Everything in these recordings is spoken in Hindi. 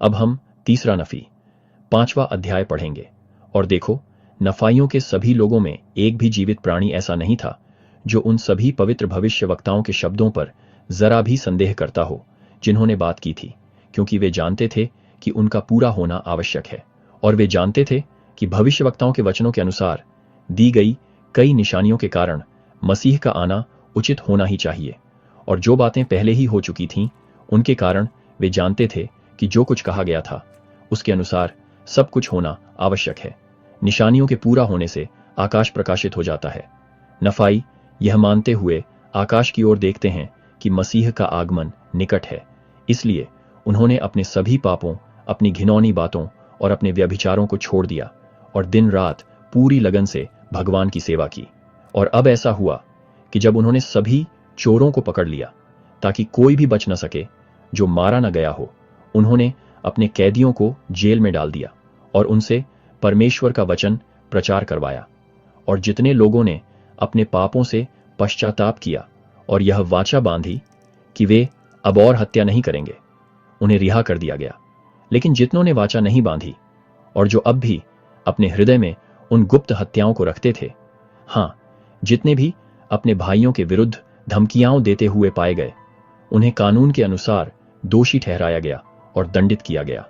अब हम तीसरा नफी 5वां अध्याय पढ़ेंगे। और देखो, नफाइयों के सभी लोगों में एक भी जीवित प्राणी ऐसा नहीं था जो उन सभी पवित्र भविष्यवक्ताओं के शब्दों पर जरा भी संदेह करता हो जिन्होंने बात की थी, क्योंकि वे जानते थे कि उनका पूरा होना आवश्यक है। और वे जानते थे कि भविष्यवक्ताओं के वचनों के अनुसार दी गई कई निशानियों के कारण मसीह का आना उचित होना ही चाहिए। और जो बातें पहले ही हो चुकी थीं, उनके कारण वे जानते थे कि जो कुछ कहा गया था उसके अनुसार सब कुछ होना आवश्यक है। निशानियों के पूरा होने से आकाश प्रकाशित हो जाता है। नफाई यह मानते हुए आकाश की ओर देखते हैं कि मसीह का आगमन निकट है। इसलिए उन्होंने अपने सभी पापों, अपनी घिनौनी बातों और अपने व्यभिचारों को छोड़ दिया और दिन रात पूरी लगन से भगवान की सेवा की। और अब ऐसा हुआ कि जब उन्होंने सभी चोरों को पकड़ लिया ताकि कोई भी बच न सके जो मारा न गया हो, उन्होंने अपने कैदियों को जेल में डाल दिया और उनसे परमेश्वर का वचन प्रचार करवाया। और जितने लोगों ने अपने पापों से पश्चाताप किया और यह वाचा बांधी कि वे अब और हत्या नहीं करेंगे, उन्हें रिहा कर दिया गया। लेकिन जितनों ने वाचा नहीं बांधी और जो अब भी अपने हृदय में उन गुप्त हत्याओं को रखते थे, हाँ, जितने भी अपने भाइयों के विरुद्ध धमकियां देते हुए पाए गए, उन्हें कानून के अनुसार दोषी ठहराया गया और दंडित किया गया।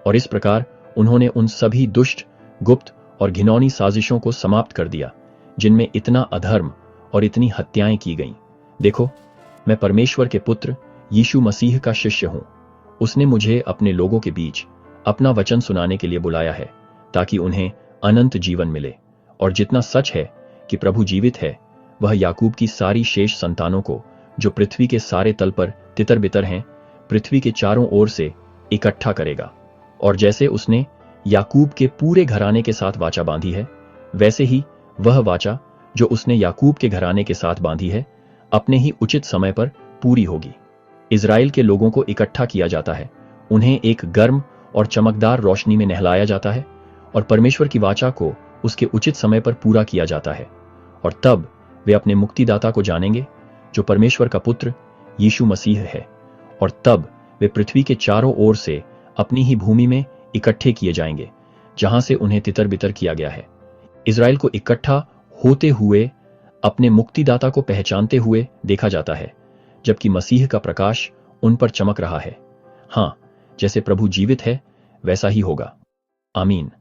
और इस प्रकार उन्होंने उन सभी दुष्ट, गुप्त और घिनौनी साजिशों को समाप्त कर दिया जिनमें इतना अधर्म और इतनी हत्याएं की गईं। देखो, मैं परमेश्वर के पुत्र यीशु मसीह का शिष्य हूं। उसने मुझे अपने लोगों के बीच अपना वचन सुनाने के लिए बुलाया है ताकि उन्हें अनंत जीवन मिले। और जितना सच है कि प्रभु जीवित है, वह याकूब की सारी शेष संतानों को जो पृथ्वी के सारे तल पर तितर बितर हैं, पृथ्वी के चारों ओर से इकट्ठा करेगा। और जैसे उसने याकूब के पूरे घराने के साथ वाचा बांधी है, वैसे ही वह वाचा जो उसने याकूब के घराने के साथ बांधी है अपने ही उचित समय पर पूरी होगी। इज़राइल के लोगों को इकट्ठा किया जाता है, उन्हें एक गर्म और चमकदार रोशनी में नहलाया जाता है और परमेश्वर की वाचा को उसके उचित समय पर पूरा किया जाता है। और तब वे अपने मुक्तिदाता को जानेंगे जो परमेश्वर का पुत्र यीशु मसीह है। और तब वे पृथ्वी के चारों ओर से अपनी ही भूमि में इकट्ठे किए जाएंगे जहां से उन्हें तितर बितर किया गया है। इज़राइल को इकट्ठा होते हुए अपने मुक्तिदाता को पहचानते हुए देखा जाता है, जबकि मसीह का प्रकाश उन पर चमक रहा है। हाँ, जैसे प्रभु जीवित है वैसा ही होगा। आमीन।